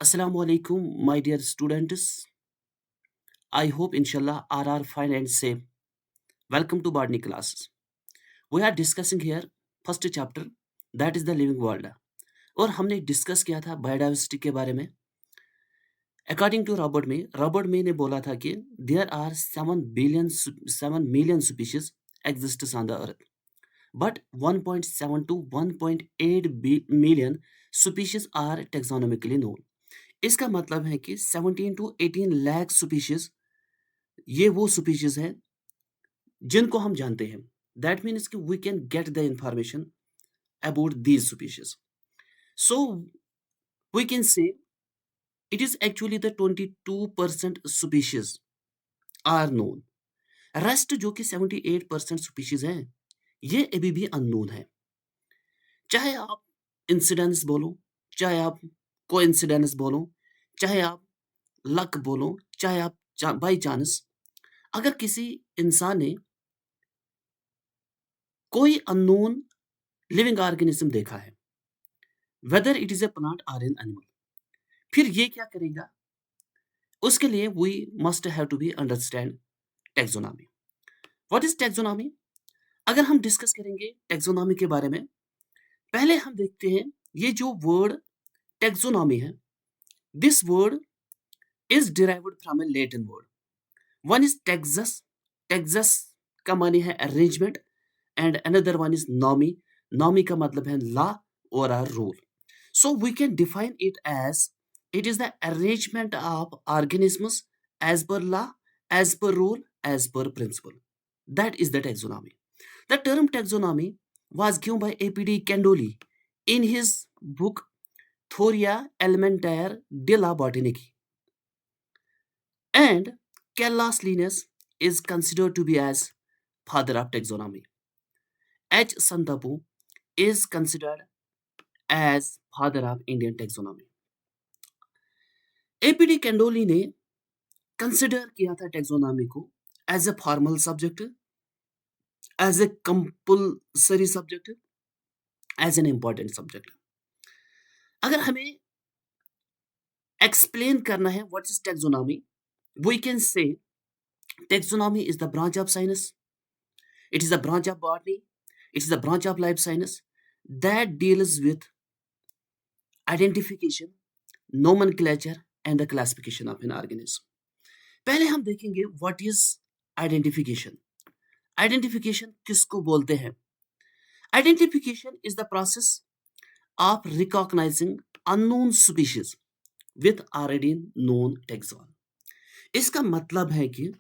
Assalamu alaikum, my dear students. I hope inshallah all are fine and safe. Welcome to Botany classes. We are discussing here first chapter that is the living world. और हमने discuss किया था biodiversity के बारे में. According to Robert में ने बोला था कि there are 7 million species exists on the earth, but 1.7 to 1.8 million species are taxonomically known. इसका मतलब है कि 17 to 18 लाख स्पीशीज ये वो स्पीशीज हैं जिनको हम जानते हैं. दैट मीन्स कि we can get the information about these species. So we can say it is actually the 22% species are known. Rest जो कि 78% स्पीशीज हैं ये अभी भी अननोन है. चाहे आप इंसिडेंस बोलो, चाहे आप कोइंसिडेंस बोलो, चाहे आप लक बोलो, चाहे आप बाई चांस, अगर किसी इंसान ने कोई अननोन लिविंग ऑर्गेनिज्म देखा है, whether it is a plant और एन एनिमल, फिर ये क्या करेगा? उसके लिए we must have to be understand taxonomy. What is taxonomy? अगर हम डिस्कस करेंगे टेक्सोनॉमी के बारे में, पहले हम देखते हैं ये जो वर्ड टेक्सोनॉमी है, this word is derived from a Latin word. One is taxis. Taxis का माने है arrangement, and another one is nomy. Nomy का मतलब है लॉ और a rule. So we can define it as it is the arrangement of organisms as per law, as per rule, as per principle. That is the taxonomy. The term taxonomy was given by A.P.D. Candoli in his book Theoria Elementaire de la Botanique. And Callas Linus is considered to be as father of taxonomy. H. Santapu is considered as father of Indian taxonomy. A.P.D. Candoli ने consider किया था taxonomy को as a formal subject, as a compulsory subject, as an important subject. अगर हमें explain करना है what is taxonomy, we can say taxonomy is the branch of science, it is the branch of botany, it is the branch of life science that deals with identification, nomenclature and the classification of an organism. पहले हम देखेंगे what is identification. Identification किसको बोलते हैं? Identification is the process of recognising unknown species with already known taxon. इसका मतलब है कि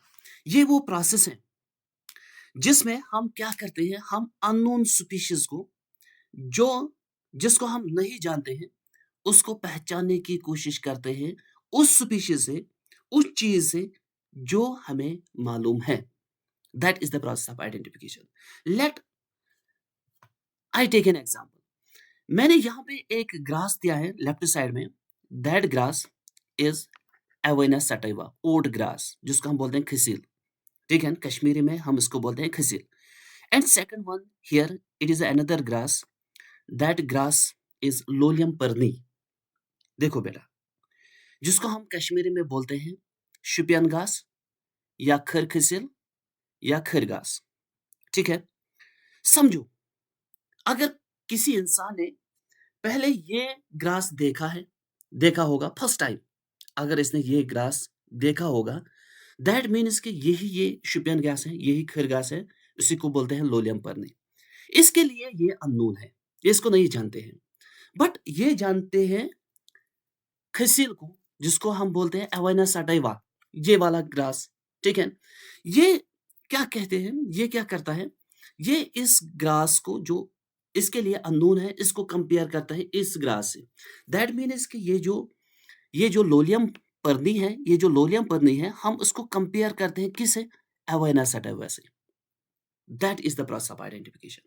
ये वो प्रोसेस है जिसमें हम क्या करते हैं, हम अननोन स्पीशीज को, जो जिसको हम नहीं जानते हैं, उसको पहचानने की कोशिश करते हैं उस स्पीशीज से, उस चीज से जो हमें मालूम है. That is the process of identification. Let I take an example. मैंने यहाँ पे एक ग्रास दिया है लेफ्ट साइड में. That grass is Avena sativa, oat grass, जिसको हम बोलते हैं खसील. ठीक है, कश्मीरी में हम इसको बोलते हैं खसील. And second one here it is another grass. That grass is lolium perenne. देखो बेटा, जिसको हम कश्मीरी में बोलते हैं शुपियन घास या खर खसील या खर घास. ठीक है, समझो, अगर किसी इंसान ने पहले ये ग्रास देखा होगा फर्स्ट टाइम, अगर इसने ये ग्रास देखा होगा, दैट मीन्स कि ये शुपियन घास है, यही खर घास है, उसी को बोलते हैं लोलियम पर्नी. इसके लिए ये अननोन है, इसको नहीं जानते हैं. बट ये जानते हैं खसील को, जिसको हम बोलते हैं एवेना सटाइवा, ये वाला ग्रास. ठीक है, ये क्या कहते हैं, ये क्या करता है, ये इस ग्रास को, जो इसके लिए अननोन है, इसको कंपेयर करता है इस ग्रास से. दैट मीन्स कि ये जो लोलियम पर्नी है, ये जो लोलियम पर्नी है, हम उसको कंपेयर करते हैं किससे? एवेना सटाइवा से. That is the process of identification.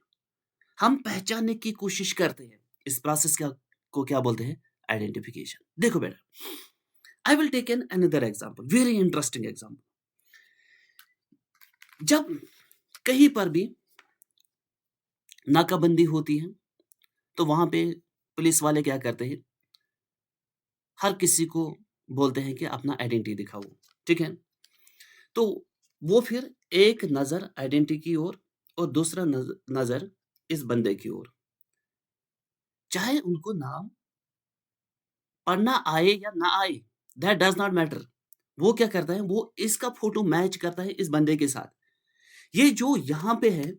हम पहचानने की कोशिश करते हैं, इस प्रोसेस को क्या बोलते हैं? आइडेंटिफिकेशन. देखो बेटा, I will take an another example, very interesting example. जब कहीं पर भी नाकाबंदी होती है, तो वहां पे पुलिस वाले क्या करते हैं? हर किसी को बोलते हैं कि अपना आइडेंटिटी दिखाओ, ठीक है? तो वो फिर एक नज़र आइडेंटिटी की ओर और दूसरा नज़र इस बंदे की ओर। चाहे उनको नाम पढ़ना आए या ना आए, दैट डज़ नॉट मैटर। वो क्या करता है, वो इसका फ़ोटो मैच करता है इस बंदे के साथ। ये जो यहाँ पे है,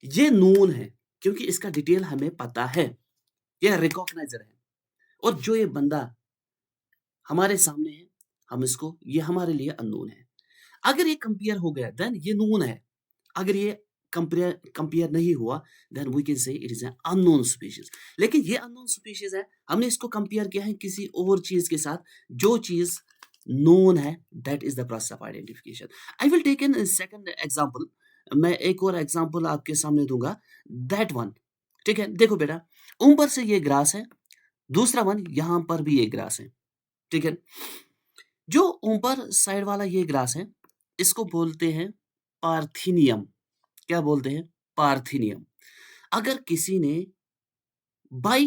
ये नून है, क्योंकि इसका डिटेल हमें पता है। ये रिकॉग्नाइज़र है और जो ये बंदा हमारे सामने है, हम इसको ये हमारे लिए अननोन है। अगर ये कंपेयर हो गया, देन ये नोन है। अगर ये कंपेयर कंपेयर नहीं हुआ, then we can say it is an unknown species. लेकिन ये अननोन स्पीशीज़ है, हमने इसको कंपेयर किया है किसी और चीज़ के साथ, जो चीज़ नोन है, that is the process of identification. I will take an second example. मैं एक और एग्ज़ाम्पल आपके सामने दूँगा, दैट वन, ठीक है? देखो बेटा, ऊपर से ये ग्रास है, दूसरा वन यहाँ पर भी ये ग्रास है, ठीक है? जो ऊपर साइड वाला ये ग्रास है, इसको बोलते हैं पार्थिनियम। क्या बोलते हैं? पार्थिनियम। अगर किसी ने बाय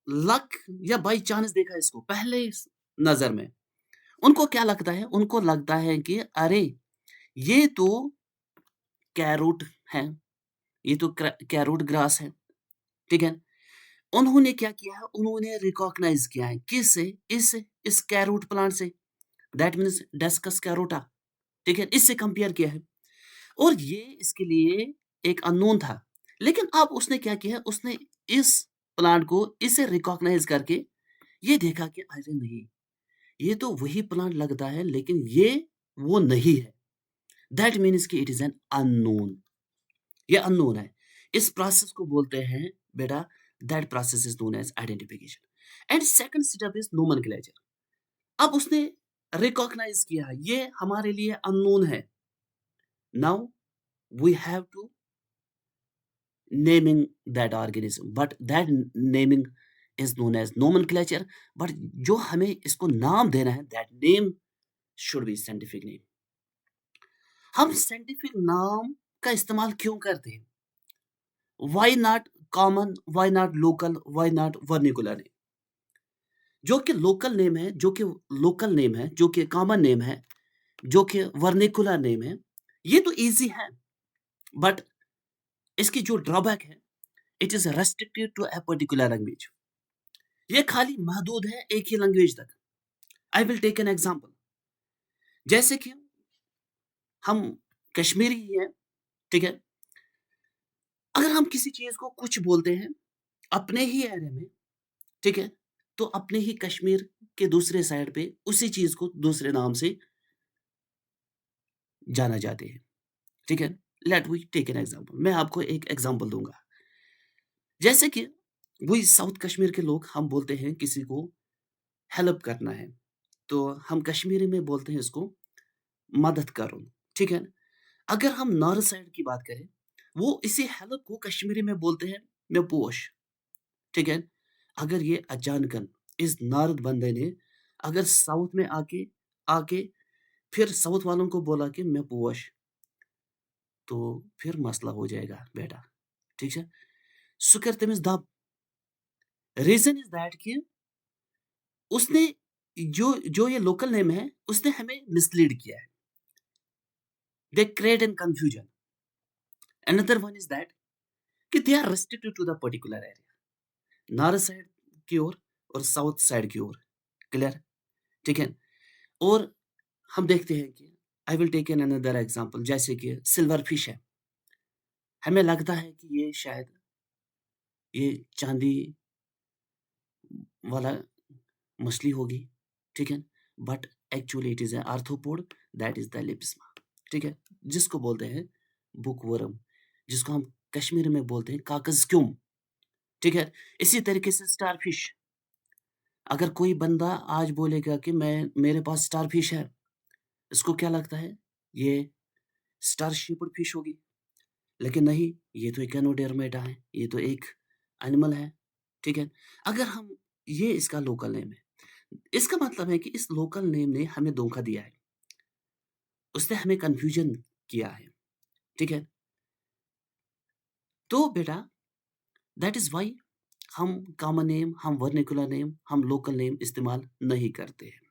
लक या बाय चांस देखा इसको पहले इस नज़र में, उनको क्या लगता है? उनको लगता है कि अरे! ये तो कैरोट है, ये तो कैरोट ग्रास है, ठीक है? उन्होंने क्या किया है? उन्होंने रिकॉग्नाइज़ किया है, किससे? इस कैरोट प्लांट से, दैट मीन्स डिस्कस कैरोटा, ठीक है? इससे कंपेयर किया है। और ये इसके लिए एक अननोन था। लेकिन अब उसने क्या किया, उसने इस प्लांट को इसे रिकॉग्नाइज़ करके ये देखा कि अरे नहीं, ये तो वही प्लांट लगता है, लेकिन ये वो नहीं है। दैट मीन्स कि इट इज़ एन अननोन। ये अननोन है। इस प्रोसेस को बोलते हैं बेटा, that process is known as identification. And second step is nomenclature. अब उसने रिकॉग्नाइज़ किया, ये हमारे लिए अननोन है। Now we have to naming that organism, but that naming is known as nomenclature। but जो हमें इसको नाम देना है, that name should be scientific name। हम साइंटिफिक नाम का इस्तेमाल क्यों करते हैं? why not common, why not local, why not vernacular name? जो कि लोकल नेम है, जो कि लोकल नेम है, जो कि कॉमन नेम है, जो कि वर्निकुलर नेम है, ये तो इजी है, बट इसकी जो ड्रॉबैक है, it is restricted to a particular language. ये खाली महदूद है एक ही लैंग्वेज तक। I will take an example. जैसे कि हम कश्मीरी ही हैं, ठीक है? अगर हम किसी चीज़ को कुछ बोलते हैं अपने ही एरिया में, ठीक है? तो अपने ही कश्मीर के दूसरे साइड पे उसी चीज़ को दूसरे नाम से जाना जाते हैं, ठीक है? Let we take an example. मैं आपको एक एग्जांपल दूँगा। जैसे कि वही साउथ कश्मीर के लोग, हम बोलते हैं किसी को हेल्प करना है, तो हम कश्मीरी में बोलते हैं इसको मदद करो, ठीक है? अगर हम नॉर्थ साइड की बात करें, वो इसी हेल्प को कश्मीरी में बोलते हैं मैं पोश, ठीक है? अगर ये अचानकन इस नॉर्थ बंदे ने अगर साउथ में आके आके फिर साउथ वालों को बोला कि मैं पोश, तो फिर मसला हो जाएगा बेटा, ठीक है? सो कर तमिस दब। रीज़न इज़ दैट कि उसने जो जो ये लोकल नेम है, उसने हमें मिसलीड किया है। They create an confusion. Another one is that कि they are restricted to the particular area, north side की ओर और साउथ साइड की ओर। क्लियर? ठीक है? और हम देखते हैं कि I will take an another example. जैसे कि सिल्वर फिश है, हमें लगता है कि ये शायद ये चांदी वाला मछली होगी, ठीक है? But actually it is a arthropod, that is the lepisma, ठीक है? जिसको बोलते हैं बुकवर्म, जिसको हम कश्मीरी में बोलते हैं काकज़क्यूम, ठीक है? इसी तरीके से स्टारफिश। अगर कोई बंदा आज बोलेगा कि मैं मेरे पास स्टारफिश है, इसको क्या लगता है? ये स्टार शेप्ड फिश होगी, लेकिन नहीं, ये तो एक एनोडर्मेटा है, ये तो एक एनिमल है, ठीक है? अगर हम ये इसका लोकल नेम है, इसका मतलब है कि इस लोकल नेम ने हमें धोखा दिया है, उसने हमें कन्फ्यूजन किया है, ठीक है? तो बेटा, दैट इज़ व्हाई हम कॉमन नेम, हम वर्नाक्युलर नेम, हम लोकल नेम इस्तेमाल नहीं करते हैं।